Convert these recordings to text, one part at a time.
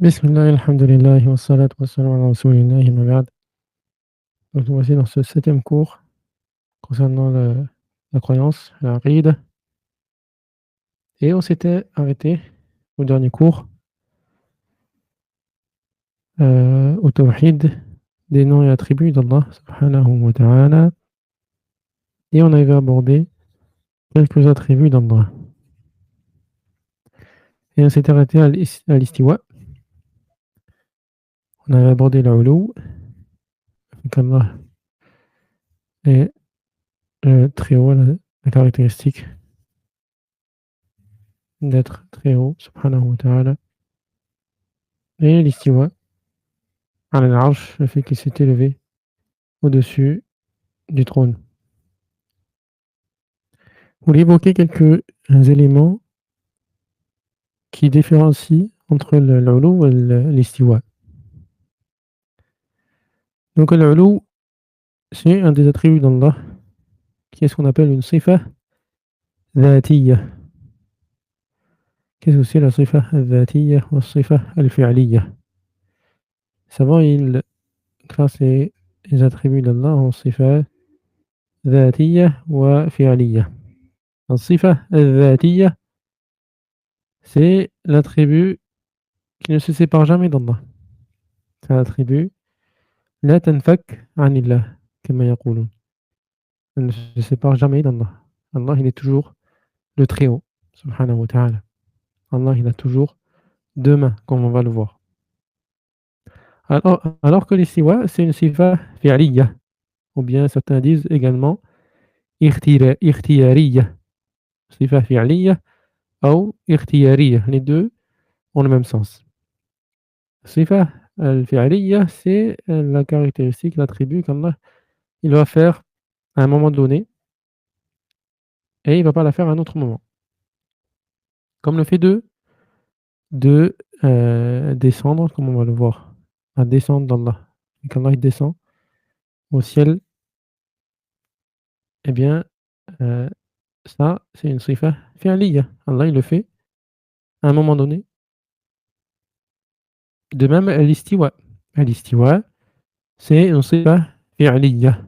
Bismillah, alhamdulillah, wa salatu wa salam ala rasulillahi ma ba'd. Donc, nous voici dans ce septième cours concernant la croyance, la aqid. Et on s'était arrêté au dernier cours, au tawhid, des noms et attributs d'Allah subhanahu wa ta'ala. Et on avait abordé quelques attributs d'Allah. Et on s'était arrêté à l'istiwa. On avait abordé l'ulu, qu'Allah est très haut, la caractéristique d'être très haut, subhanahu wa ta'ala. Et l'istiwa, al-arsh, le fait qu'il s'est élevé au-dessus du trône. Vous voulez évoquer quelques éléments qui différencient entre l'ulu et l'istiwa. Donc l'ulu, c'est un des attributs d'Allah qui est ce qu'on appelle une sifa dhatiyya. Qu'est-ce que c'est la sifa dhatiyya ou la sifa al-fi'liyya? Savant, il classe les attributs d'Allah en sifa dhatiyya ou fi'liyya. La sifa dhatiyya, c'est l'attribut qui ne se sépare jamais d'Allah. C'est un attribut la tanfak anillah, kama yaqulun. Elle ne se sépare jamais d'Allah. Allah, il est toujours le Très-Haut, subhanahu wa ta'ala. Allah, il a toujours deux mains, comme on va le voir. Alors que l'istiwa, c'est une sifa fi'aliyya, ou bien certains disent également ikhtiyariyya. Sifa fi'aliyya ou ikhtiyariyya. Les deux ont le même sens. Sifa al-fi'aliyya, c'est la caractéristique, l'attribut qu'Allah il va faire à un moment donné et il ne va pas la faire à un autre moment. Comme le fait de descendre, comme on va le voir, à descendre d'Allah. Et qu'Allah il descend au ciel, eh bien, ça, c'est une sifa fi'aliyya. Allah, il le fait à un moment donné. De même, l'istiwa. L'istiwa, c'est une sifa fi'aliyya.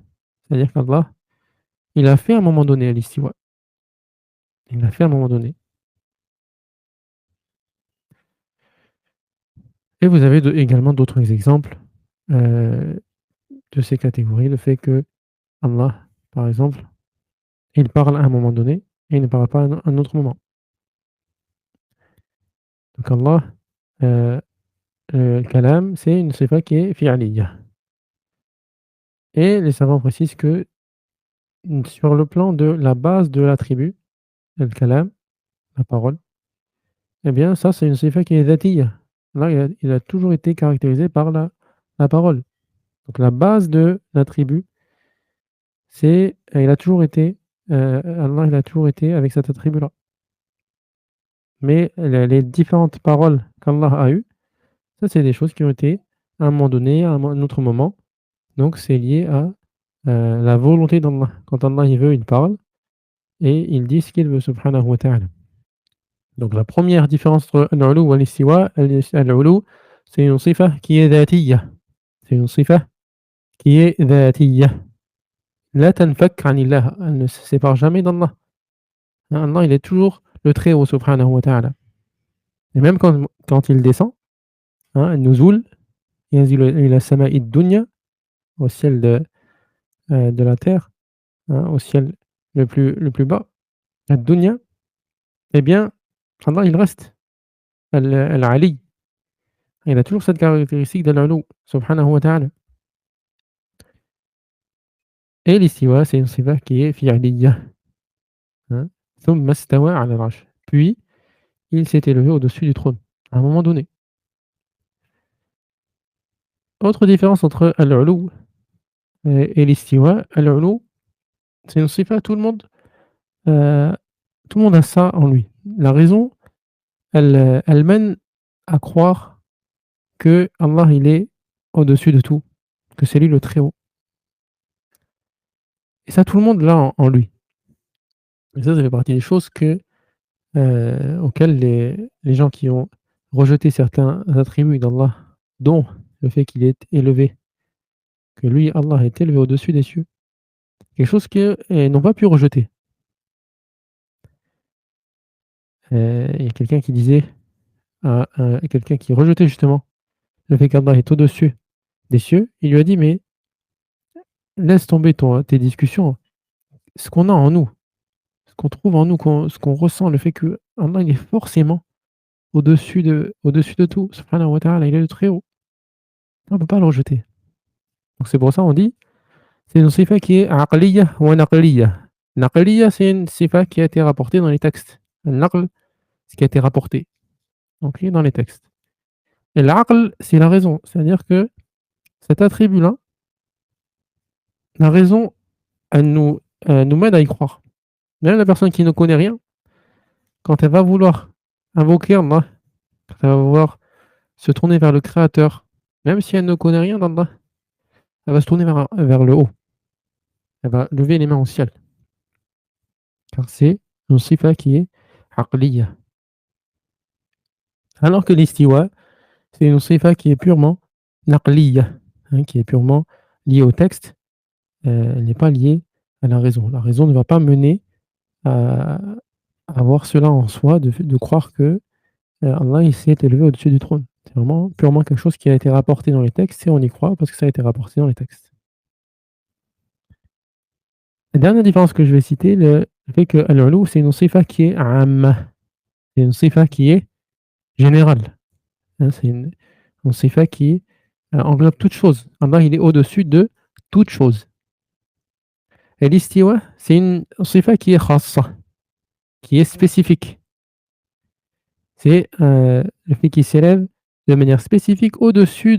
C'est-à-dire qu'Allah, il a fait à un moment donné l'istiwa. Il l'a fait à un moment donné. Et vous avez également d'autres exemples de ces catégories. Le fait que Allah, par exemple, il parle à un moment donné et il ne parle pas à un autre moment. Donc Allah, le kalam, c'est une sifa qui est fi'aliyya. Et les savants précisent que sur le plan de la base de l'attribut, le kalam, la parole, eh bien ça c'est une sifa qui est dhatiyya. Là, il a toujours été caractérisé par la parole. Donc la base de l'attribut, c'est il a toujours été Allah, il a toujours été avec cet attribut-là. Mais les différentes paroles qu'Allah a eues, ça c'est des choses qui ont été à un moment donné, à un autre moment. Donc c'est lié à la volonté d'Allah. Quand Allah il veut, il parle et il dit ce qu'il veut, subhanahu wa ta'ala. Donc la première différence entre al-ulu et l'istiwa, al-ulu, c'est une sifa qui est dhatiyya. C'est une sifa qui est dhatiyya. La tanfak anillah, elle ne se sépare jamais d'Allah. Allah, il est toujours le Très-Haut, subhanahu wa ta'ala. Et même quand il descend, nuzul, yanzilu ila sama'i dunya, au ciel de la terre, au ciel le plus bas, ad-dunya, eh bien, Allah, il reste al-ali. Il a toujours cette caractéristique de l'ulu, subhanahu wa ta'ala. Et l'istiwa, c'est une sifa qui est fi'aliyya. Thumma istawa ala al-arsh. Puis, il s'est élevé au-dessus du trône, à un moment donné. Autre différence entre al-ulu et l'istiwa, al-ulu, c'est une sifa, tout le monde a ça en lui. La raison, elle mène à croire que Allah il est au-dessus de tout, que c'est lui le Très-Haut. Et ça, tout le monde l'a en lui. Et ça fait partie des choses auxquelles les gens qui ont rejeter certains attributs d'Allah, dont le fait qu'il est élevé, que lui, Allah, est élevé au-dessus des cieux, quelque chose qu'ils n'ont pas pu rejeter. Il y a quelqu'un qui disait à quelqu'un qui rejetait justement le fait qu'Allah est au-dessus des cieux, il lui a dit: «Mais laisse tomber tes discussions, ce qu'on a en nous, ce qu'on trouve en nous, ce qu'on ressent, le fait que Allah il est forcément au-dessus de tout, subhanahu wa ta'ala, il est le très haut. On ne peut pas le rejeter». Donc c'est pour ça on dit, c'est une sifa qui est aqliyya wa naqliyya. Naqliyya, c'est une sifa qui a été rapportée dans les textes. Al-naql, ce qui a été rapporté, donc il est dans les textes. Et l'aql, c'est la raison, c'est-à-dire que cet attribut-là, la raison, elle nous mène à y croire. Même la personne qui ne connaît rien, quand elle va vouloir invoquer Allah, quand elle va vouloir se tourner vers le Créateur, même si elle ne connaît rien d'Allah, elle va se tourner vers le haut. Elle va lever les mains au ciel. Car c'est une sifa qui est aqliya. Alors que l'istiwa, c'est une sifa qui est purement naqliya, hein, qui est purement liée au texte. Elle n'est pas liée à la raison. La raison ne va pas mener à avoir cela en soi, de croire que Allah il s'est élevé au-dessus du trône. C'est vraiment purement quelque chose qui a été rapporté dans les textes et on y croit parce que ça a été rapporté dans les textes. La dernière différence que je vais citer, le fait que al-ulu, c'est une sifa qui est amma, c'est une sifa qui est générale. Hein, c'est une sifa qui englobe toute chose. Allah, il est au-dessus de toute chose. Et l'istiwa, c'est une sifa qui est khassa, qui est spécifique. C'est le fait qu'il s'élève de manière spécifique au-dessus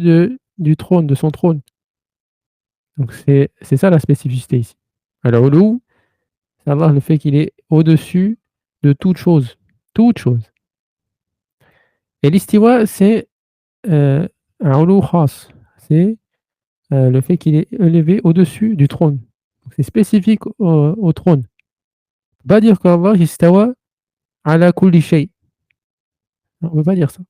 du trône, de son trône. Donc c'est ça la spécificité ici. Al-ulu, c'est Allah le fait qu'il est au-dessus de toute chose. Toute chose. Et l'istiwa, c'est un ulu khas. C'est le fait qu'il est élevé au-dessus du trône. Donc, c'est spécifique au trône. On ne peut pas dire qu'Allah istawa ala kulli shay. On ne peut pas dire ça.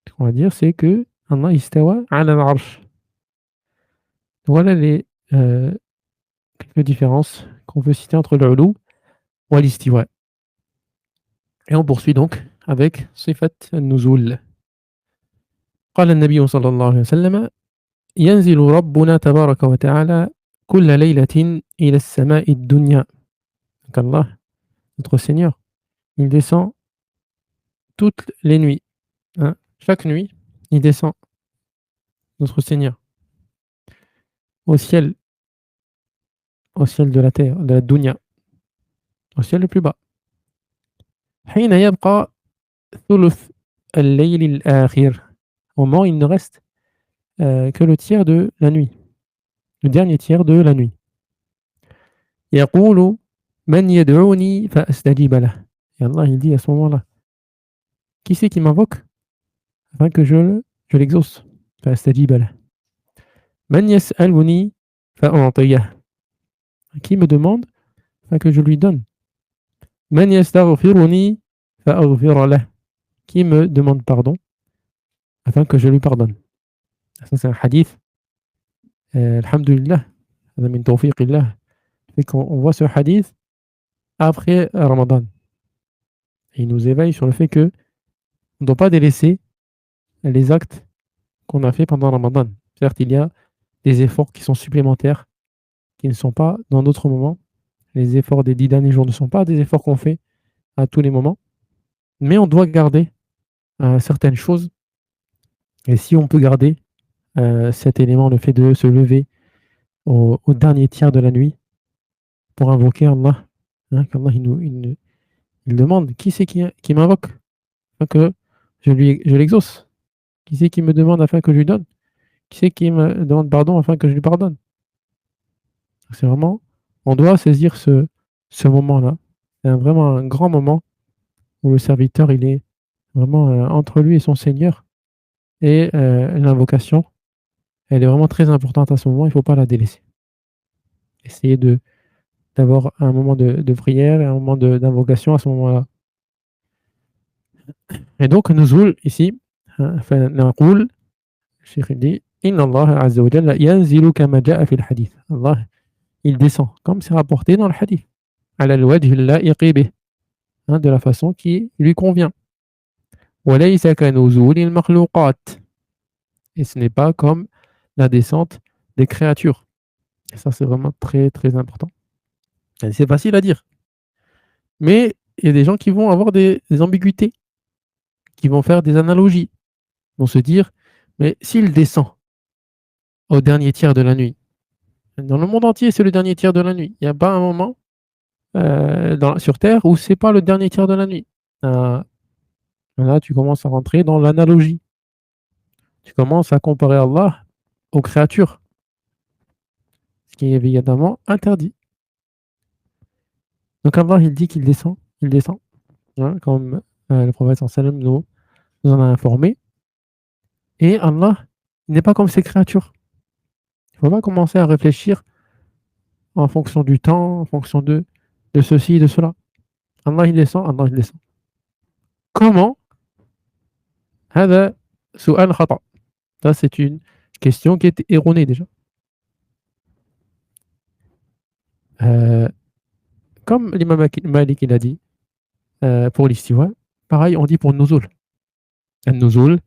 Ce qu'on va dire, c'est que Allah istawa ala al-arsh. Voilà les quelques différences qu'on peut citer entre le ulu et l'istiwa. Et on poursuit donc avec sifat al-nuzul. قال النبي صلى الله عليه وسلم: ينزل ربنا تبارك وتعالى كل ليلة إلى السماء الدنيا. Donc Allah, notre Seigneur, il descend toutes les nuits. Hein. Chaque nuit, il descend, notre Seigneur, au ciel de la terre, de la dunya, au ciel le plus bas. حين يبقى ثلث الليل الآخر. Au moment où il ne reste que le tiers de la nuit, le dernier tiers de la nuit. يقول من يدعوني فأستجيب له. Et Allah, il dit à ce moment-là, qui c'est qui m'invoque afin que je l'exauce? فأستجيب له. من يسألني فأعطيه. Qui me demande afin que je lui donne? من يستغفرني فأغفر له. Qui me demande pardon afin que je lui pardonne. Ça c'est un hadith. Alhamdulillah, هذا من توفيق الله. Et qu'on voit ce hadith après Ramadan. Et il nous éveille sur le fait que on ne doit pas délaisser les actes qu'on a fait pendant Ramadan. Certes, il y a des efforts qui sont supplémentaires, qui ne sont pas dans d'autres moments. Les efforts des 10 derniers jours ne sont pas des efforts qu'on fait à tous les moments. Mais on doit garder certaines choses. Et si on peut garder cet élément, le fait de se lever au dernier tiers de la nuit pour invoquer Allah, hein, qu'Allah il demande qui c'est qui m'invoque afin que je l'exauce. Qui c'est qui me demande afin que je lui donne? Qui c'est qui me demande pardon afin que je lui pardonne? C'est vraiment, on doit saisir ce moment-là. C'est vraiment un grand moment où le serviteur, il est vraiment entre lui et son Seigneur. Et l'invocation, elle est vraiment très importante à ce moment, il ne faut pas la délaisser. Essayez d'avoir un moment de prière et un moment d'invocation à ce moment-là. Et donc nuzul ici, فنقول الشيخ dit إن الله عز وجل ينزل كما جاء في الحديث. Allah, il descend, comme c'est rapporté dans le hadith, على الوجه اللائق به, hein, de la façon qui lui convient. وليس كنزول المخلوقات. Et ce n'est pas comme la descente des créatures. Et ça, c'est vraiment très, très important. Et c'est facile à dire. Mais il y a des gens qui vont avoir des ambiguïtés, qui vont faire des analogies, vont se dire, mais s'il descend au dernier tiers de la nuit, dans le monde entier, c'est le dernier tiers de la nuit. Il n'y a pas un moment sur Terre où c'est pas le dernier tiers de la nuit. Là, tu commences à rentrer dans l'analogie. Tu commences à comparer Allah aux créatures, ce qui est évidemment interdit. Donc Allah, il dit il descend, hein, comme le prophète sallam nous en a informé. Et Allah, il n'est pas comme ces créatures. Il ne faut pas commencer à réfléchir en fonction du temps, en fonction de ceci, de cela. Allah, il descend. Comment? هذا سؤال خطأ. Ça, c'est une question qui est erronée déjà. Comme l'imam Malik il a dit pour l'istiwa, pareil, on dit pour nuzul. النزول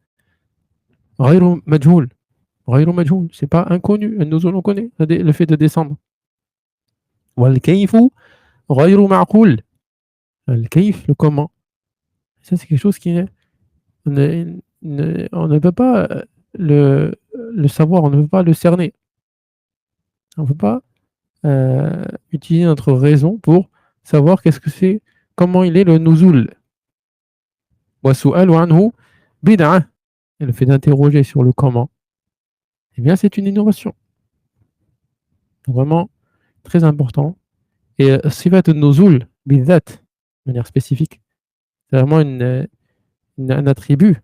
غير مجهول. غير مجهول, c'est pas inconnu. النزول, on connaît le fait de descendre. والكيف غير معقول. الكيف, le comment. Ça, c'est quelque chose qui est on ne peut pas le savoir, on ne peut pas le cerner. On ne peut pas utiliser notre raison pour savoir qu'est-ce que c'est, comment il est le nuzul. وَسُؤَالُ عَنْهُ بِدْعَةٌ. Et le fait d'interroger sur le comment, eh bien, c'est une innovation. Vraiment très important. Et sifat al-nuzul, بالذات, de manière spécifique, c'est vraiment un attribut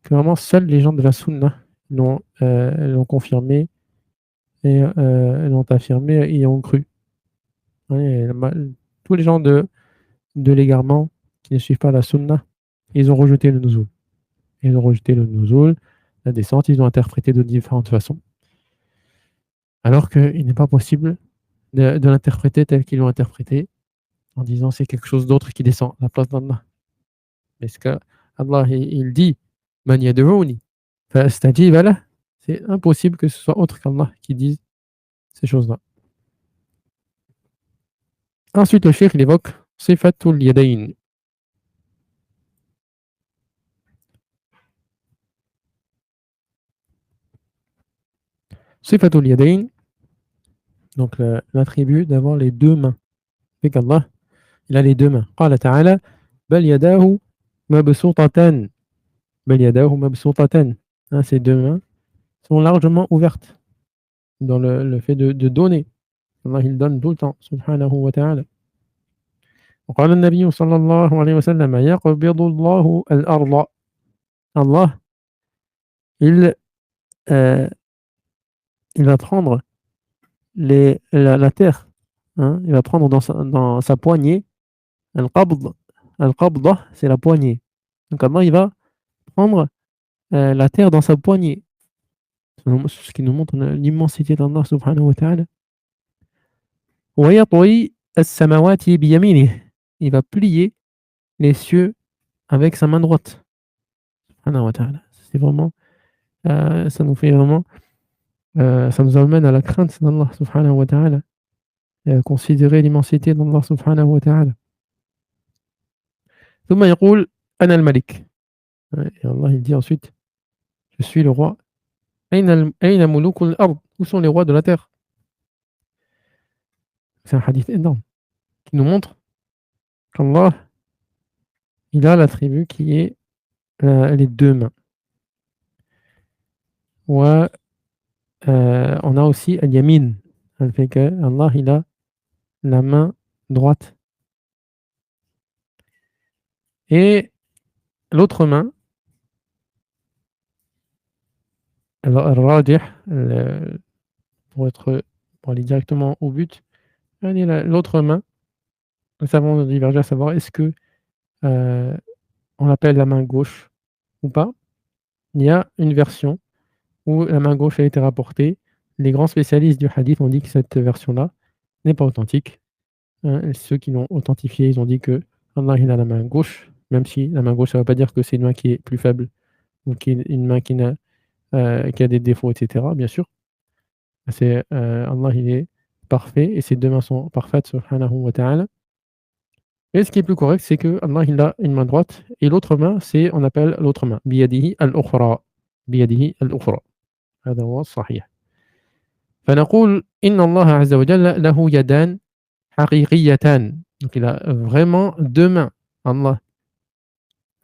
que vraiment seuls les gens de la sunna l'ont confirmé et l'ont affirmé et y ont cru. Ouais, tous les gens de l'égarement qui ne suivent pas la sunna, ils ont rejeté le nuzul. Ils ont rejeté le nuzul, la descente, ils ont interprété de différentes façons. Alors qu'il n'est pas possible de l'interpréter tel qu'ils l'ont interprété, en disant c'est quelque chose d'autre qui descend à la place d'Allah. Parce que Allah, il dit Man yad'uni fa'astajib lah. C'est impossible que ce soit autre qu'Allah qui dise ces choses-là. Ensuite, le cheikh évoque Sifatul Yadayn. Sifatul Yadayn, donc l'attribut d'avoir les deux mains. Et qu'Allah, il a les deux mains. Qala ta'ala Bal yadahu mabsutatan. Bal yadahu mabsutatan. Ces deux mains sont largement ouvertes dans le fait de donner. Allah, il donne tout le temps, subhanahu wa ta'ala. وقال النبي صلى الله عليه وسلم يقبض الله الأرض. Allah, il va prendre la terre, hein, il va prendre dans sa poignée. Al-qabd, al-qabda, c'est la poignée. Donc Allah, il va prendre la terre dans sa poignée. Ce qui nous montre l'immensité d'Allah subhanahu wa ta'ala. ويطوي السماوات بيمينه. Il va plier les cieux avec sa main droite. Subhanahu wa ta'ala. C'est vraiment, ça nous fait vraiment, ça nous amène à la crainte d'Allah subhanahu wa ta'ala. Et à considérer l'immensité d'Allah subhanahu wa ta'ala. ثم يقول أنا الملك. Et Allah il dit ensuite, je suis le roi. أين ملوك الأرض. Où sont les rois de la terre? C'est un hadith énorme qui nous montre qu'Allah, il a l'attribut qui est les deux mains. On a aussi al-yamin, le fait que Allah, il a la main droite. Et l'autre main, al-rajih, pour aller directement au but, l'autre main, nous savons diverger à savoir est-ce que on l'appelle la main gauche ou pas, il y a une version où la main gauche a été rapportée. Les grands spécialistes du hadith ont dit que cette version-là n'est pas authentique. Et ceux qui l'ont authentifié, ils ont dit que Allah il a la main gauche, même si la main gauche, ça ne veut pas dire que c'est une main qui est plus faible ou qui est une main qui a des défauts, etc. Bien sûr, Allah, il est parfait et ses deux mains sont parfaites, subhanahu wa ta'ala. Et ce qui est plus correct, c'est que Allah, il a une main droite et l'autre main, on appelle l'autre main. Biyadihi al-ukhra. Biyadihi al-ukhra. هذا هو الصحيح. فنقول إن الله عز وجل له يدان حقيقيتان. Donc il a vraiment deux mains. Allah.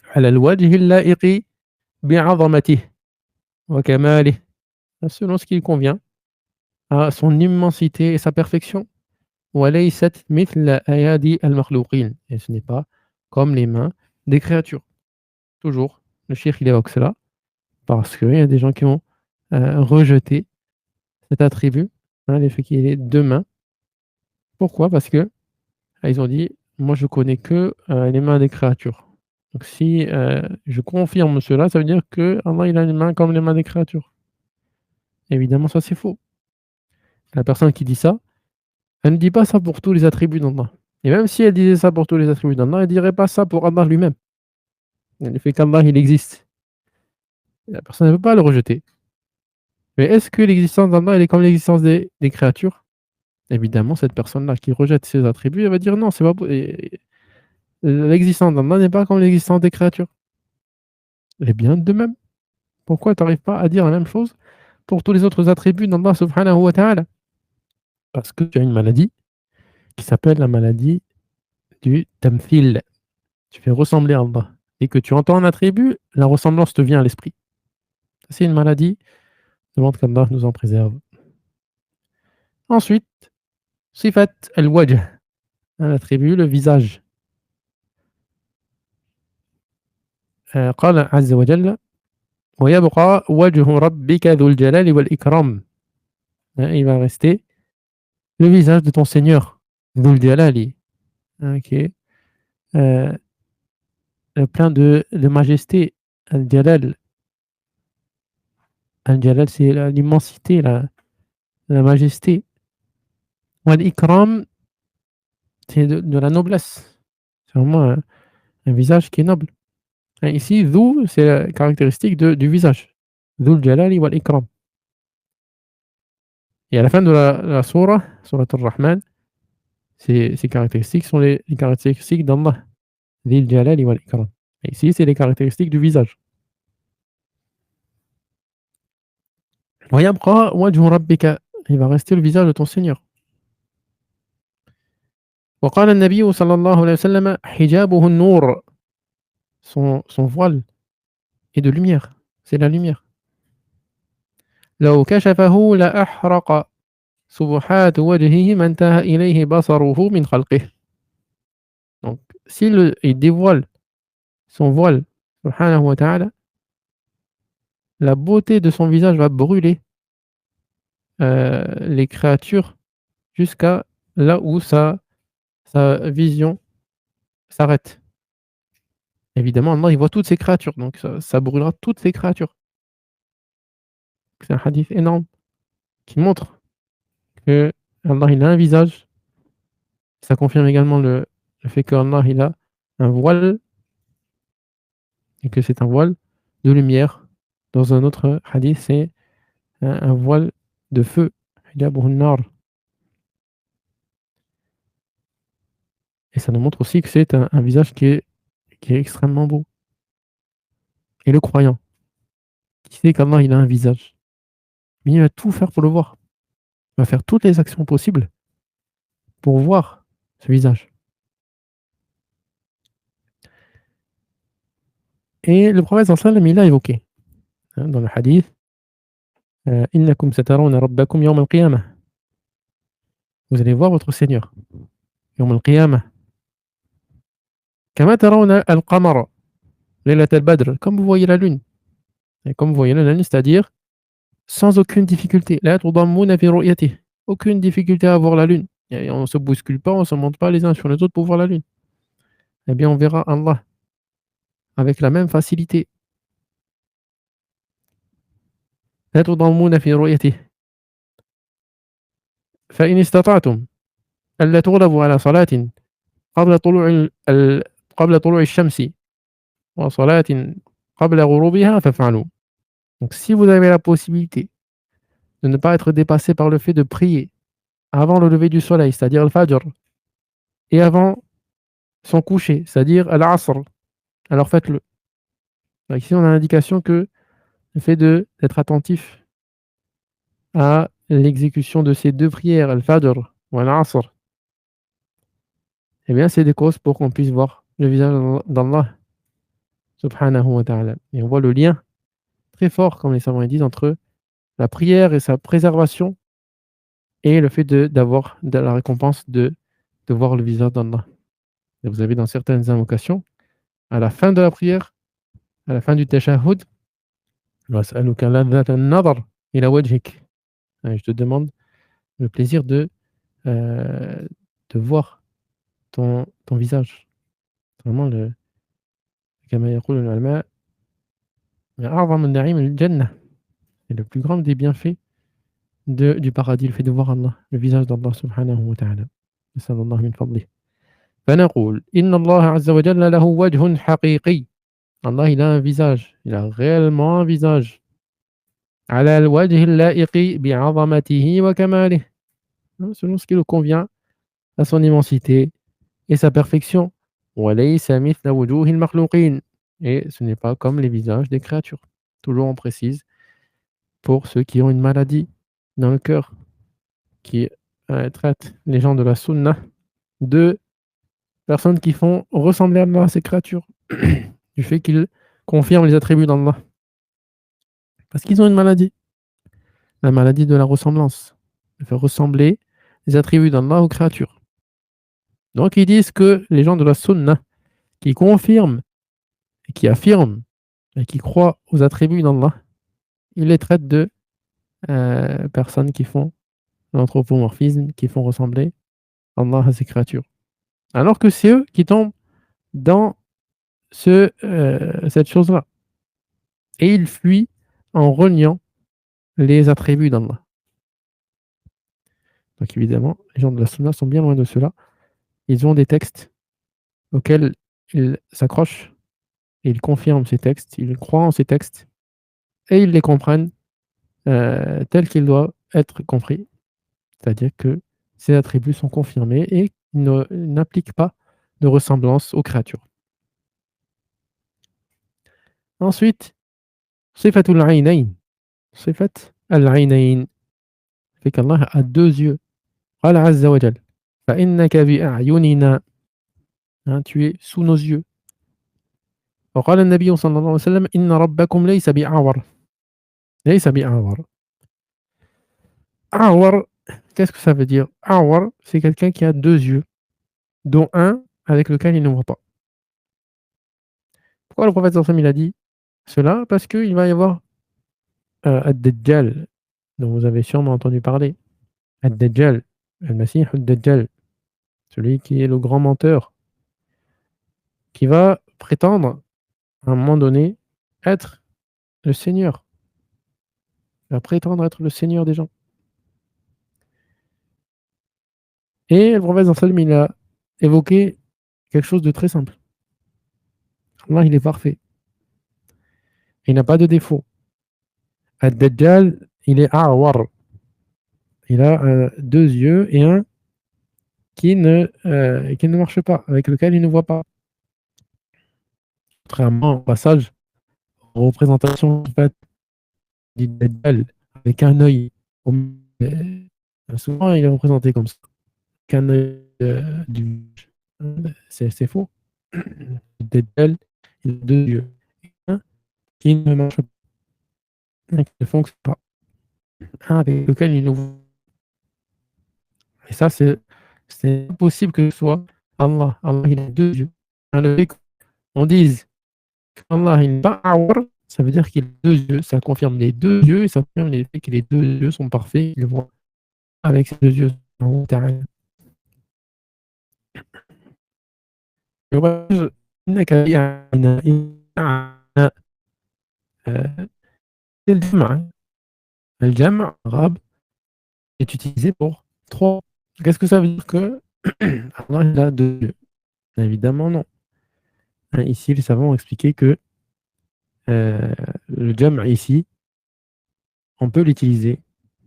على الوجه اللائق بعظمته وكماله. Selon ce qui convient à son immensité et sa perfection. وليست مثل أيادي المخلوقين. Et ce n'est pas comme les mains des créatures. Toujours, le cheikh il évoque cela parce qu'il y a des gens qui ont rejeté cet attribut, hein, le fait qu'il ait deux mains. Pourquoi? Parce que ils ont dit, moi je connais que les mains des créatures. Donc si je confirme cela, ça veut dire que Allah il a une main comme les mains des créatures. Évidemment, ça c'est faux. La personne qui dit ça, elle ne dit pas ça pour tous les attributs d'Allah. Et même si elle disait ça pour tous les attributs d'Allah, elle ne dirait pas ça pour Allah lui-même. Le fait qu'Allah il existe. La personne ne peut pas le rejeter. Mais est-ce que l'existence d'Allah elle est comme l'existence des créatures? Évidemment, cette personne-là qui rejette ses attributs, elle va dire non, c'est pas l'existence d'Allah n'est pas comme l'existence des créatures. Eh bien, de même. Pourquoi tu n'arrives pas à dire la même chose pour tous les autres attributs d'Allah subhanahu wa ta'ala? Parce que tu as une maladie qui s'appelle la maladie du tamthil. Tu fais ressembler à Allah. Et que tu entends un attribut, la ressemblance te vient à l'esprit. C'est une maladie. Demande qu'Allah nous en préserve. Ensuite, sifat al-wajh. Un attribut, le visage. قال عز وجل ويبقى وجه ربك ذو الجلال والإكرام. Il va rester le visage de ton Seigneur, ذو الجلال, qui est plein de majesté. Al-Jalal, Al-Jalal c'est l'immensité, la majesté. Wal-Ikram, c'est de la noblesse. C'est vraiment un visage qui est noble. Et ici, Dhu, c'est la caractéristique du visage. Dhul Jalali wal Ikram. Et à la fin de la sourate Ar-Rahman, ces caractéristiques sont les caractéristiques d'Allah. Dhul Jalali wal Ikram. Et ici, c'est les caractéristiques du visage. Wa yabqa wajhu rabbika. Il va rester le visage de ton Seigneur. وقال النبي صلى الله عليه وسلم حجابه النور. Son voile est de lumière. C'est la lumière. لو كشفه لأحرق سبحات وجهه ما انتهى إليه بصره من خلقه. Donc, s'il dévoile son voile, subhanahu wa ta'ala, la beauté de son visage va brûler les créatures jusqu'à là où sa vision s'arrête. Évidemment, Allah, il voit toutes ces créatures, donc ça brûlera toutes ces créatures. C'est un hadith énorme qui montre que Allah, il a un visage. Ça confirme également le fait qu'Allah, il a un voile et que c'est un voile de lumière. Dans un autre hadith, c'est un voile de feu. Hijabun nar. Et ça nous montre aussi que c'est un visage qui est extrêmement beau. Et le croyant, qui sait qu'Allah il a un visage, mais il va tout faire pour le voir. Il va faire toutes les actions possibles pour voir ce visage. Et le prophète sallallahu alayhi wa sallam, il a évoqué dans le hadith Innakum satarawna rabbakum yawm al-qiyamah. Vous allez voir votre Seigneur yawm al-qiyamah. Kama tarawna al-qamara laylat al-badr, comme vous voyez la lune. Et comme vous voyez la lune, c'est-à-dire sans aucune difficulté. La tudammuna fi ru'yatihi. Aucune difficulté à voir la lune. Et on ne se bouscule pas, on ne se monte pas les uns sur les autres pour voir la lune. Eh bien, on verra Allah avec la même facilité. لا تضامون في رؤيته فإن استطعتم ألا تغلبوا على صلاة قبل طلوع قبل طلوع الشمس وصلاة قبل غروبها فافعلوا. Donc si vous avez la possibilité de ne pas être dépassé par le fait de prier avant le lever du soleil, c'est-à-dire le fajr, et avant son coucher, c'est-à-dire al-asr, alors faites-le. Donc ici, on a l'indication que le fait d'être attentif à l'exécution de ces deux prières, al-fajr ou al-asr, eh bien, c'est des causes pour qu'on puisse voir le visage d'Allah subhanahu wa ta'ala. Et on voit le lien très fort, comme les savants disent, entre la prière et sa préservation et le fait d'avoir de la récompense de voir le visage d'Allah. Et vous avez dans certaines invocations, à la fin de la prière, à la fin du tashahhud, وَأَسْأَلُكَ لَذَّةَ النَّظَرِ إِلَى وَجْهِكَ. Je te demande le plaisir de voir ton visage. Vraiment, كما يقول العلماء أعظم النعيم الجنة. C'est le plus grand des bienfaits du paradis, le fait de voir Allah, le visage d'Allah subhanahu wa ta'ala. نسأل الله من فضله. فنقول إن الله عز وجل له وجه حقيقي. Allah, il a un visage, il a réellement un visage. على الوجه اللائق بعظمته وكماله. Selon ce qui le convient à son immensité et sa perfection. وليس مثل وجوه المخلوقين. Et ce n'est pas comme les visages des créatures. Toujours on précise, pour ceux qui ont une maladie dans le cœur, qui traitent les gens de la sunna, de personnes qui font ressembler Allah à ces créatures, du fait qu'ils confirment les attributs d'Allah. Parce qu'ils ont une maladie, la maladie de la ressemblance, de faire ressembler les attributs d'Allah aux créatures. Donc ils disent que les gens de la sunna, qui confirment, et qui affirment, et qui croient aux attributs d'Allah, ils les traitent de personnes qui font l'anthropomorphisme, qui font ressembler Allah à ses créatures. Alors que c'est eux qui tombent dans cette chose-là. Et ils fuient en reniant les attributs d'Allah. Donc évidemment, les gens de la sunna sont bien loin de cela. Ils ont des textes auxquels ils s'accrochent, et ils confirment ces textes, ils croient en ces textes, et ils les comprennent tels qu'ils doivent être compris. C'est-à-dire que ces attributs sont confirmés et n'appliquent pas de ressemblance aux créatures. Ensuite, sifatul aynayn. Sifat al-aynayn. C'est qu'Allah a deux yeux. قال عز وجل فإنك بأعيننا. Tu es sous nos yeux. وقال النبي صلى الله عليه وسلم إن ربكم ليس بأعور. ليس بأعور. أعور, qu'est-ce que ça veut dire? أعور, c'est quelqu'un qui a deux yeux, dont un avec lequel il ne voit pas. Pourquoi le prophète sallallahu alayhi wa sallam il a dit cela? Parce qu'il va y avoir Ad-Dajjal, dont vous avez sûrement entendu parler. Ad-Dajjal, Al-Masih Ad-Dajjal, celui qui est le grand menteur, qui va prétendre à un moment donné être le Seigneur. Il va prétendre être le Seigneur des gens. Et le prophète sallallahu alayhi wa sallam il a évoqué quelque chose de très simple. Allah, il est parfait. Il n'a pas de défaut. Ad-Dajjal, il est A'war. Il a deux yeux et un qui ne marche pas, avec lequel il ne voit pas. Contrairement au passage, aux représentations faites du Dajjal avec un œil. Souvent, il est représenté comme ça. Qu'un œil c'est faux. Le Dajjal, il a deux yeux. Un qui ne marche pas, un qui ne fonctionne pas. Un avec lequel il ne voit pas. Et ça, c'est impossible que ce soit Allah. Allah, il a deux yeux. On dise qu'Allah, il n'est pas awar, ça veut dire qu'il a deux yeux. Ça confirme les deux yeux et ça confirme les faits que les deux yeux sont parfaits. Il voit avec ses deux yeux. euh, c'est le jam'. Le jam' en arabe est utilisé pour trois. Qu'est-ce que ça veut dire que Allah il a deux yeux? Évidemment non. Hein, ici, les savants ont expliqué que le jam' ici, on peut l'utiliser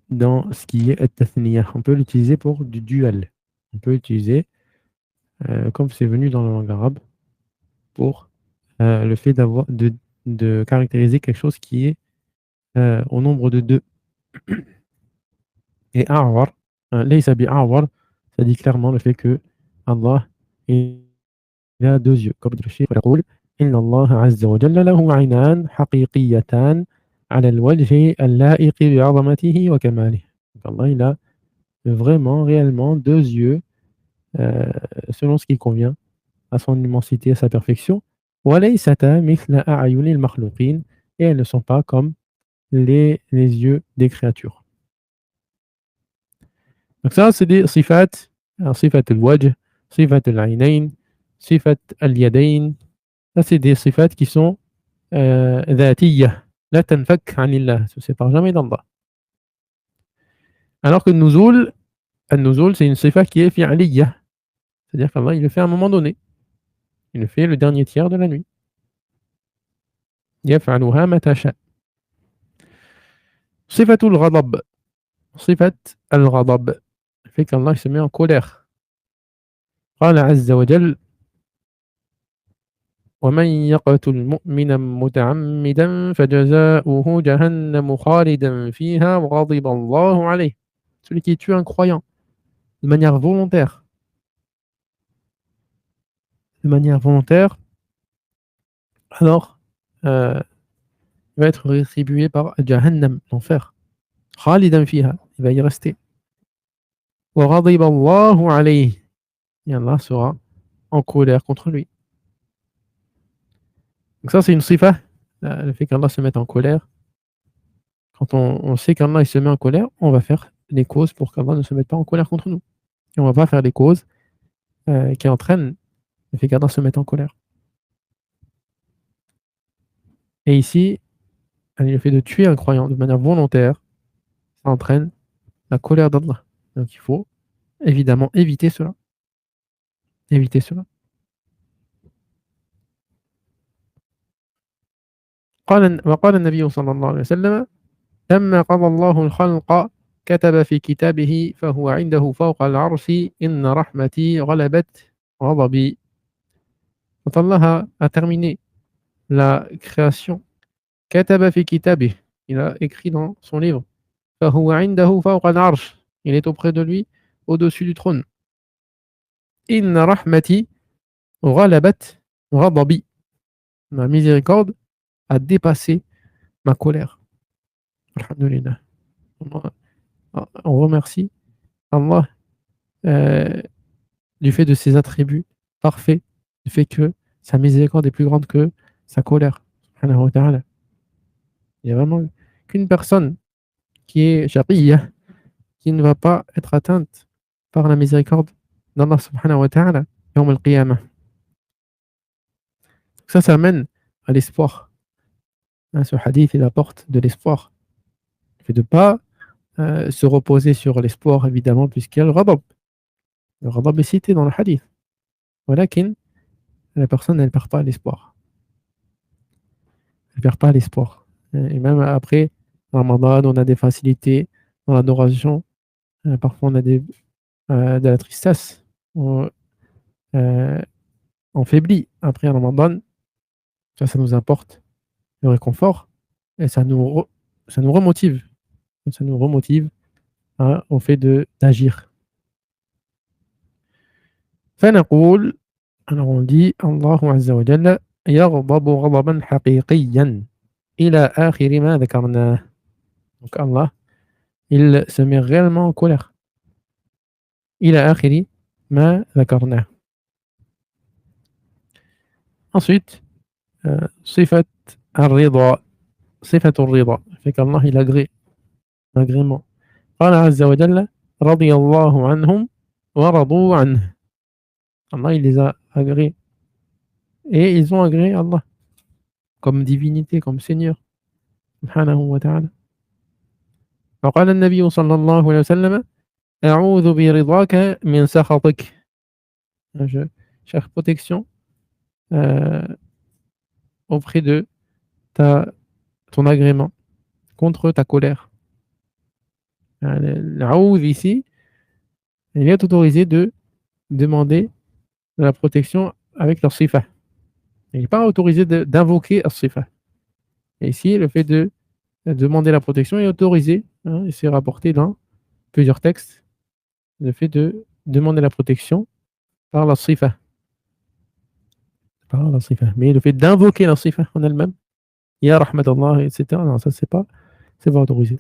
dans ce qui est at-tathniya. On peut l'utiliser pour du duel. On peut l'utiliser, comme c'est venu dans la langue arabe, pour le fait de caractériser quelque chose qui est au nombre de deux. Et a'war, laysa bi'awar, ça dit clairement le fait que Allah il a deux yeux. Comme dit le cheikh, يقول إن الله عز وجل له عينان حقيقيتان على الوجه اللائق بعظمته وكماله. Donc Allah il a vraiment, réellement deux yeux euh, selon ce qui convient à son immensité, à sa perfection. وَلَيْسَتَا مِثْلَ أَعْيُنِ الْمَخْلُوقِينَ. Et elles ne sont pas comme les yeux des créatures. Donc ça, c'est des sifat, sifat al-wajh, sifat al-aynayn, sifat al-yadayn. Ça, c'est des sifat qui sont dhatiyya, la tanfak anillah, ça ne se sépare jamais d'Allah. Alors que nuzul, al-nuzul, c'est une sifa qui est fi'aliyya, c'est-à-dire qu'Allah, il le fait à un moment donné. Il le fait le dernier tiers de la nuit. يفعلها متى شاء. صفة الغضب, صفة الغضب, le fait qu'Allah se met en colère. قال عز وجل ومن يقتل مؤمنا متعمدا فجزاؤه جهنم خالدا فيها وغضب الله عليه. Celui qui tue un croyant de manière volontaire, alors il va être rétribué par Jahannam, l'enfer. Khalidan fiha, il va y rester. وغضب الله عليه, et Allah sera en colère contre lui. Donc ça c'est une sifa, le fait qu'Allah se mette en colère. Quand on sait qu'Allah il se met en colère, on va faire les causes pour qu'Allah ne se mette pas en colère contre nous. Et on va pas faire les causes qui entraînent le fait qu'Allah se mette en colère. Et ici, le fait de tuer un croyant de manière volontaire, ça entraîne la colère d'Allah. Donc il faut évidemment éviter cela. Éviter cela. وقال النبي صلى الله عليه وسلم لما قضى الله الخلق كتب في كتابه فهو عنده فوق العرش إن رحمتي غلبت غضبي. Quand Allah a terminé la création, كتب في كتابه, il a écrit dans son livre, فهو عنده فوق العرش, il est auprès de lui au-dessus du trône. إن رحمتي غلبت غضبي, ma miséricorde a dépassé ma colère. Alhamdulillah. On remercie Allah du fait de ses attributs parfaits, du fait que sa miséricorde est plus grande que sa colère. Subhanahu wa ta'ala. Il n'y a vraiment qu'une personne qui est shaqiyya, qui ne va pas être atteinte par la miséricorde d'Allah subhanahu wa ta'ala, yawm al-qiyamah. Ça amène à l'espoir. Hein, ce hadith, il apporte de l'espoir. Le fait de ne pas se reposer sur l'espoir, évidemment, puisqu'il y a le ghadab. Le ghadab est cité dans le hadith. Walakin, la personne, elle ne perd pas l'espoir. Elle ne perd pas l'espoir. Et même après Ramadan, on a des facilités dans l'adoration. Parfois, on a de la tristesse. On faiblit après Ramadan. Ça nous apporte le réconfort et ça nous remotive. Ça nous remotive au fait d'agir. فنقول, alors on dit الله عز وجل يغضب غضبا حقيقيا إلى آخر ما ذكرناه. Donc Allah, il se met réellement en colère. إلى آخر ما ذكرناه. Ensuite, صفة الرضا, صفة الرضا, fait qu'Allah il agrée, agrément. قال عز وجل رضي الله عنهم ورضوا عنه. Allah il les a agréés et ils ont agréé Allah. comme divinité, comme Seigneur, subhanahu wa ta'ala. وقال النبي صلى الله عليه وسلم أعوذ برضاك من سخطك. Je cherche protection auprès de ton agrément contre ta colère. L'Aouz ici, il est autorisé de demander de la protection avec leur sifa. Il n'est pas autorisé d'invoquer leur sifa. Et ici, le fait de demander la protection est autorisé, hein, et c'est rapporté dans plusieurs textes, le fait de demander la protection par la sifa. Par la sifa. Mais le fait d'invoquer la sifa en elle-même, ya rahmatallah, etc., non, ça c'est pas autorisé.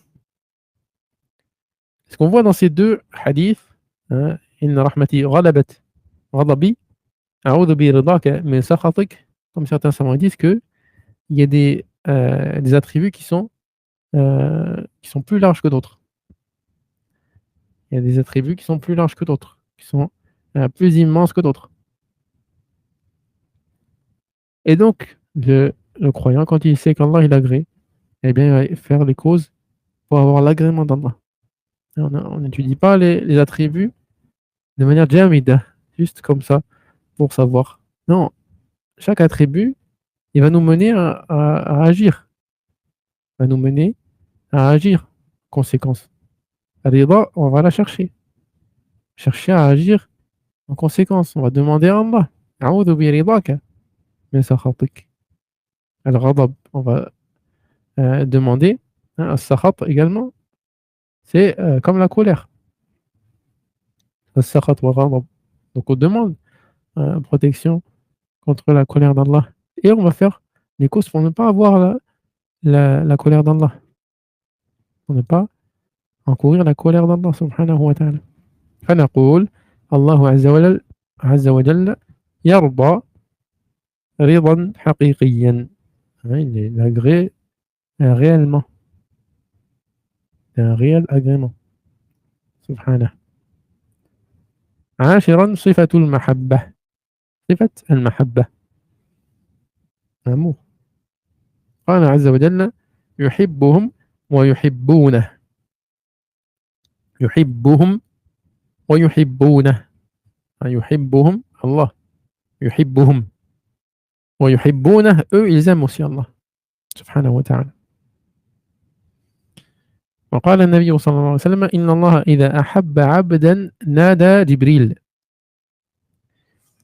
Ce qu'on voit dans ces deux hadiths, hein, inna rahmati ghalabat ghadabi, a'udhu bi ridaka min sakhatik, comme certains savants disent que il y a des attributs qui sont plus larges que d'autres. Il y a des attributs qui sont plus larges que d'autres, qui sont plus immenses que d'autres. Et donc, le croyant, quand il sait qu'Allah il agrée, eh bien, il va faire les causes pour avoir l'agrément d'Allah. On n'étudie pas les attributs de manière jamida, juste comme ça, pour savoir. Non, chaque attribut, il va nous mener à agir. Il va nous mener à agir. Conséquence. Rida, on va la chercher. Chercher à agir en conséquence. On va demander à Allah. A'udhu bi ridaka min sakhatik. Al-ghadab, on va demander. Hein, as-sakhat également, c'est comme la colère. As-sakhat wa ghadab. Donc on demande protection contre la colère d'Allah. Et on va faire les causes pour ne pas avoir la colère d'Allah. Pour ne pas encourir la colère d'Allah subhanahu wa ta'ala. فنقول الله عز وجل يرضى رضا حقيقيا. Il agrée réellement. Un réel agrément. سبحانه. عاشرا صفة المحبة. صفة المحبة. amour. قال عز وجل يحبهم ويحبونه. يحبهم ويحبونه. يحبهم الله. يحبهم ويحبونه, eux ils aiment aussi Allah سبحانه وتعالى. وقال النبي صلى الله عليه وسلم إن الله إذا أحب عبدا نادى جبريل.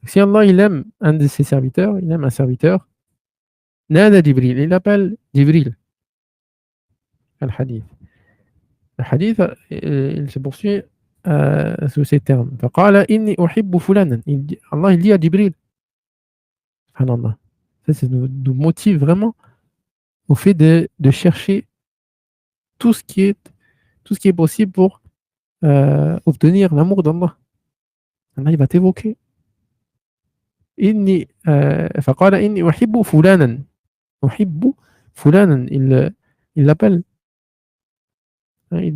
Si Allah il aime un de ses serviteurs, il aime un serviteur, نادى جبريل, il appelle Jibril. الحديث il se poursuit sous ces termes. فقال إني أحب فلانا. Allah il dit à Jibril, subhanallah, ça nous motive vraiment au fait de chercher tout ce qui est possible pour obtenir l'amour d'Allah. Allah il va t'évoquer. فقال إني أحب فلانا. أحب فلانا, il l'appelle, il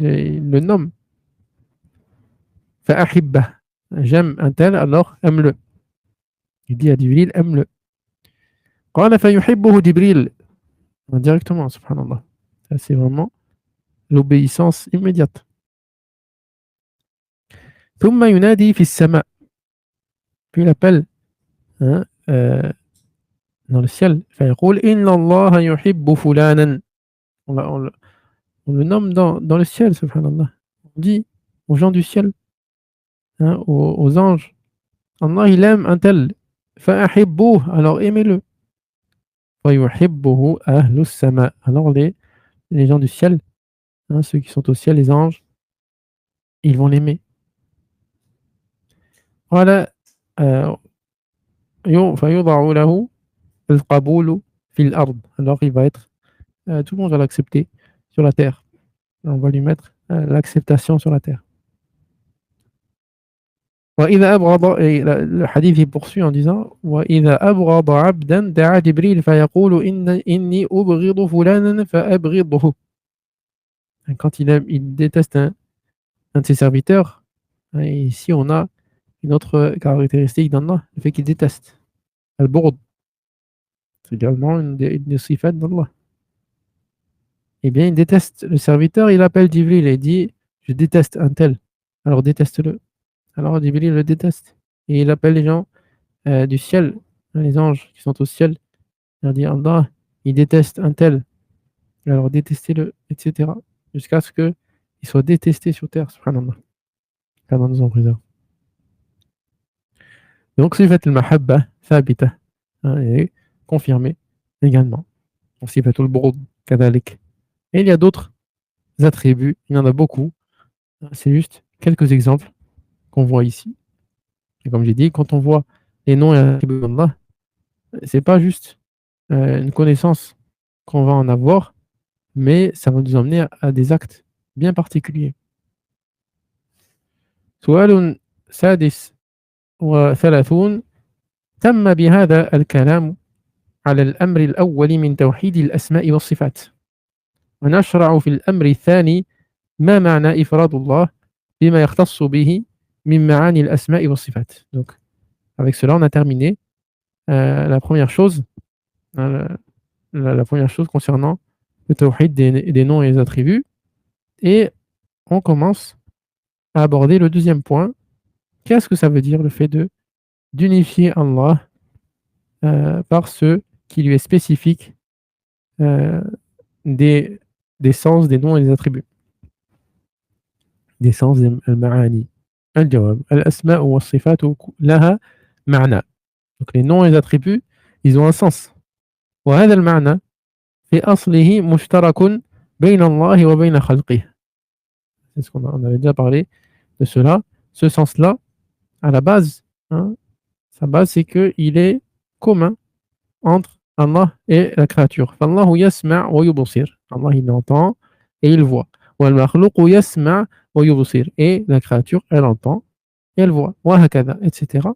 le nomme. فأحبه, j'aime un tel, alors aime-le. Il dit à Jibril, aime-le. قال فيحبه جبريل. Directement, subhanallah. Ça, c'est vraiment l'obéissance immédiate. ثم ينادي في السماء. Puis il appelle, hein, dans le ciel. فيقول إن الله يحب فلانا. On le nomme dans le ciel, subhanallah. On dit aux gens du ciel, hein, aux anges, Allah il aime un tel. فأحبوه, alors aimez-le. ويحبه أهل السماء. Alors les gens du ciel, hein, ceux qui sont au ciel, les anges, ils vont l'aimer. قال فيوضع له القبول في الأرض. Alors il va être, tout le monde va l'accepter sur la terre. On va lui mettre l'acceptation sur la terre. وإذا أبغض, et le hadith il poursuit en disant وإذا أبغض عبدا دعا جبريل فيقول إني أبغض فلانا فأبغضه. Quand il déteste un de ses serviteurs, et ici on a une autre caractéristique d'Allah, le fait qu'il déteste. Al-Burd, C'est également une des sifat d'Allah. Eh bien, il déteste le serviteur, il appelle Jibril et dit, je déteste un tel. Alors déteste-le. Alors Jibril le déteste. Et il appelle les gens du ciel, les anges qui sont au ciel. Il leur dit, Allah, il déteste un tel. Alors détestez-le, etc. Jusqu'à ce qu'il soit détesté sur terre, subhanallah. Qu'Allah nous en préserve. Donc, sifat al-mahabba, thabita, est confirmée également. Sifat al-burud, kadalik. Et il y a d'autres attributs, il y en a beaucoup. C'est juste quelques exemples qu'on voit ici. Et comme j'ai dit, quand on voit les noms et attributs d'Allah, c'est pas juste une connaissance qu'on va en avoir, mais ça va nous emmener à des actes bien particuliers. سؤال سادس وثلاثون تم بهذا الكلام على الأمر الأول من توحيد الأسماء والصفات ونشرع في الأمر الثاني ما معنى إفراد الله بما يختص به من معاني الأسماء والصفات. Donc, avec cela, on a terminé la première chose, la première chose concernant le tawhid des noms et des attributs. Et on commence à aborder le deuxième point. Qu'est-ce que ça veut dire le fait d'unifier Allah par ce qui lui est spécifique euh, des, des sens des noms et des attributs, des sens des al-ma'ani. الجواب الأسماء والصفات لها معنى. Donc les noms et les attributs, ils ont un sens. وهذا المعنى في أصله مشترك بين الله وبين خلقه. C'est ce on avait déjà parlé de cela. Ce sens-là, à la base, hein, sa base, c'est qu'il est commun entre Allah et la créature. فالله يسمع ويبصر. Allah, il entend et il voit. والمخلوق يسمع ويبصر. Et la créature, elle entend et elle voit. وهكذا, etc.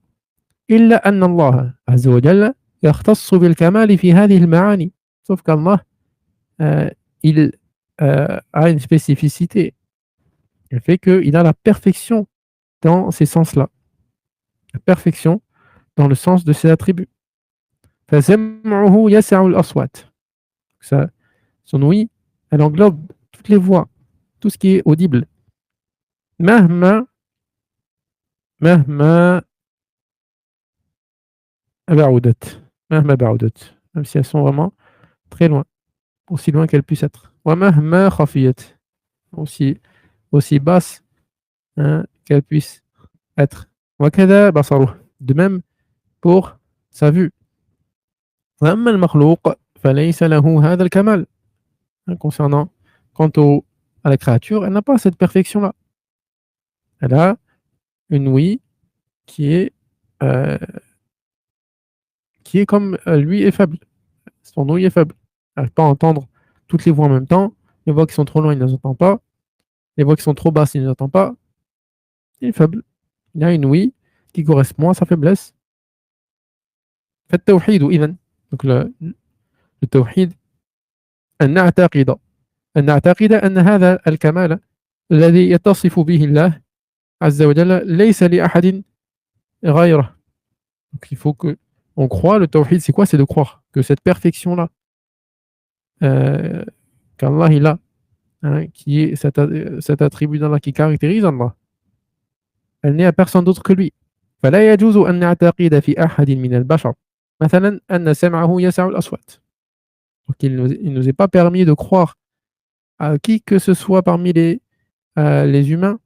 إلا أن الله عز وجل يختص بالكمال في هذه المعاني. Sauf qu'Allah, il a une spécificité. Le fait qu'il a la perfection dans ces sens-là. La perfection dans le sens de ses attributs. فسمعه يسع الأصوات. Ça, son ouïe, elle englobe toutes les voix, tout ce qui est audible. مهما مهما بعدت. مهما بعدت. Même si elles sont vraiment très loin, aussi loin qu'elles puissent être. ومهما خفيت. Aussi basse, hein, qu'elles puissent être. وكذا بصره. De même pour sa vue. وأما المخلوق فليس له هذا الكمال. Concernant, à la créature, elle n'a pas cette perfection-là. Elle a une ouïe qui est, euh, qui est comme lui est faible. Son ouïe est faible. Elle n'arrive pas à entendre toutes les voix en même temps. Les voix qui sont trop loin, il ne les entend pas. Les voix qui sont trop basses, il ne les entend pas. Il est faible. Il a une ouïe qui correspond à sa faiblesse. فالتوحيد إذن. Donc le tawhid, أن نعتقد أن هذا الكمال الذي يتصف به الله عز وجل ليس لأحد غيره. Donc il faut que on croit, le tawhid, c'est quoi? C'est de croire que cette perfection-là, qu'Allah il a, hein, qui est cet attribut d'Allah qui caractérise Allah, elle n'est à personne d'autre que lui. فلا يجوز أن نعتقد في أحد من البشر مثلا أن سمعه يسع الأصوات. Donc il nous est pas permis de croire à qui que ce soit parmi les humains,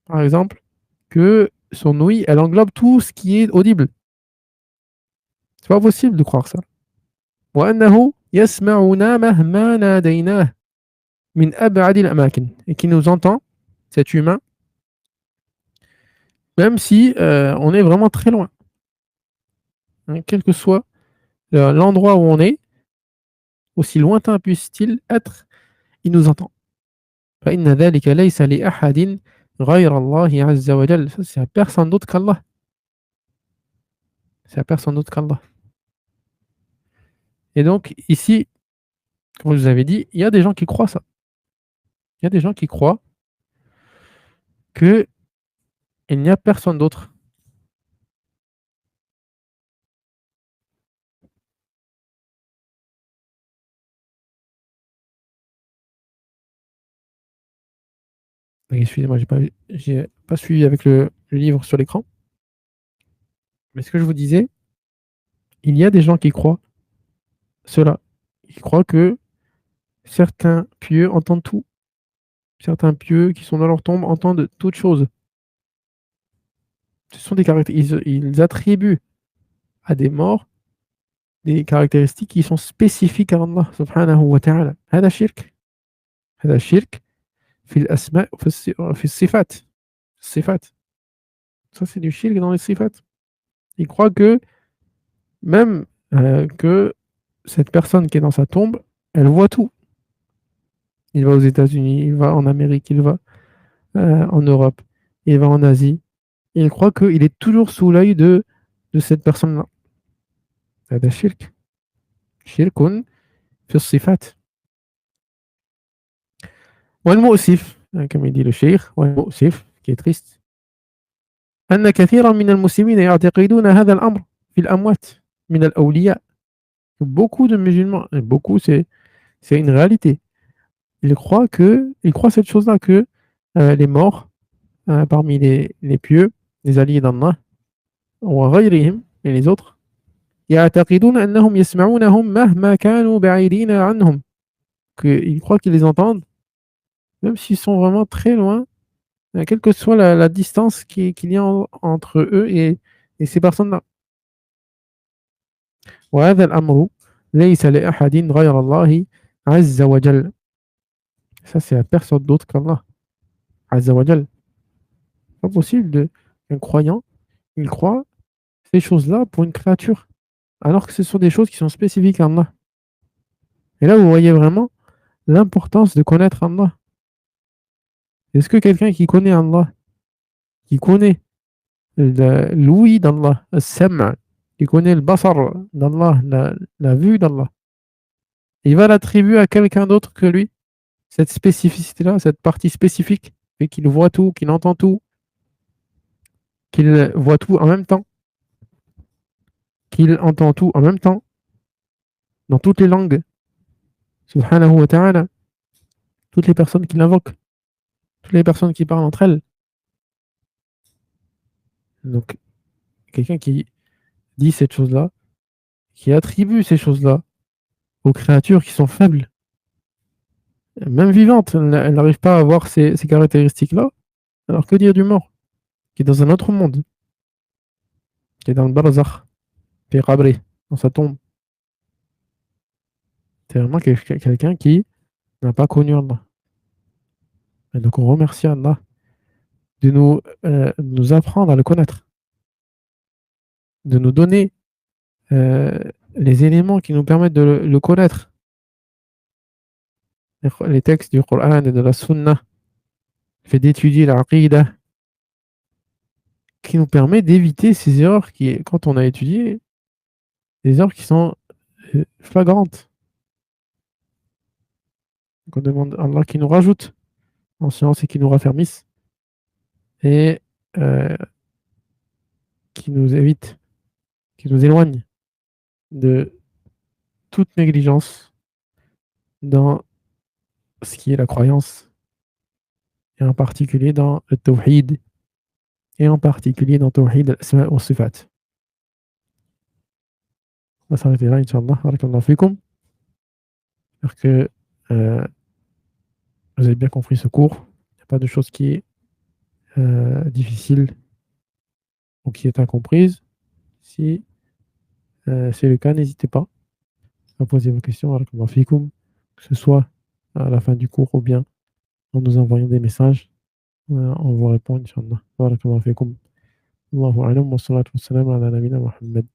par exemple, que son ouïe, elle englobe tout ce qui est audible. C'est pas possible de croire ça. وأنه يسمعنا مهما ناديناه من أبعد الأماكن. Et qui nous entend, cet humain, même si on est vraiment très loin. Hein, quel que soit l'endroit où on est, aussi lointain puisse-t-il être, il nous entend. فإن ذلك ليس لأحد غير الله عز وجل. Ça, c'est à personne d'autre qu'Allah. C'est à personne d'autre qu'Allah. Et donc, ici, comme je vous avais dit, il y a des gens qui croient ça. Il y a des gens qui croient qu'il n'y a personne d'autre Excusez-moi, j'ai pas suivi avec le livre sur l'écran. Mais ce que je vous disais, il y a des gens qui croient cela. Ils croient que certains pieux entendent tout. Certains pieux qui sont dans leur tombe entendent toutes choses. Ce sont des caractéristiques. Ils attribuent à des morts des caractéristiques qui sont spécifiques à Allah subhanahu wa ta'ala. هذا شرك. هذا شرك في الأسماء وفي الصفات. الصفات. Ça, c'est du shirk dans les sifat. Ils croient que même que cette personne qui est dans sa tombe, elle voit tout. Il va aux États-Unis, il va en Amérique, il va en Europe, il va en Asie. Et il croit qu'il est toujours sous l'œil de cette personne-là. هذا شرك. شرك في الصفات. والمؤسف, comme il dit le cheikh, والمؤسف, qui est triste, أن كثيرا من المسلمين يعتقدون هذا الأمر في الأموات من الأولياء. Beaucoup de musulmans, et beaucoup c'est une réalité. Ils croient cette chose-là que les morts, parmi les pieux, les alliés d'Allah, وغيرهم, et les autres, يعتقدون أنهم يسمعونهم مهما كانوا بعيدين عنهم. Ils croient qu'ils les entendent, même s'ils sont vraiment très loin, quelle que soit la distance qu'il y a entre eux et ces personnes-là. وهذا الأمر ليس لأحد غير الله عز وجل. Ça, c'est à personne d'autre qu'Allah Azza wa Jal. Pas possible qu'un croyant, il croit ces choses-là pour une créature, alors que ce sont des choses qui sont spécifiques à Allah. Et là, vous voyez vraiment l'importance de connaître Allah. Est-ce que quelqu'un qui connaît Allah, qui connaît l'ouïe d'Allah, le sam', qui connaît le basar d'Allah, la vue d'Allah, il va l'attribuer à quelqu'un d'autre que lui, cette spécificité-là, cette partie spécifique, et qu'il voit tout, qu'il entend tout, qu'il voit tout en même temps, qu'il entend tout en même temps, dans toutes les langues, subhanahu wa ta'ala, toutes les personnes qui l'invoquent, toutes les personnes qui parlent entre elles. Donc, quelqu'un qui dit cette chose-là, qui attribue ces choses-là aux créatures qui sont faibles, même vivantes, elles n'arrivent pas à avoir ces caractéristiques-là, alors que dire du mort, qui est dans un autre monde, qui est dans le barzakh, qui est qabri, dans sa tombe. C'est vraiment quelqu'un qui n'a pas connu Allah. Et donc on remercie Allah de nous apprendre à le connaître, de nous donner les éléments qui nous permettent de le connaître. Les textes du Coran et de la Sunna, fait d'étudier l'Aqidah, qui nous permet d'éviter ces erreurs qui, quand on a étudié, des erreurs qui sont flagrantes. Donc on demande à Allah qui nous rajoute en science et qui nous raffermisse et qui nous évite, qui nous éloigne de toute négligence dans ce qui est la croyance, et en particulier dans le tawhid, et en particulier dans tawhid al-asma wa sifat. On va s'arrêter là, Inch'Allah. Barakallahu fikum. J'espère que vous avez bien compris ce cours. Il n'y a pas de chose qui est difficile ou qui est incomprise. Si c'est le cas, n'hésitez pas à poser vos questions, barakallahu fikum, que ce soit à la fin du cours ou bien en nous envoyant des messages. On vous répond, Inch'Allah. Barakallahu fikum. Allahu a'lam wa salatu wa salam ala nabina Muhammad.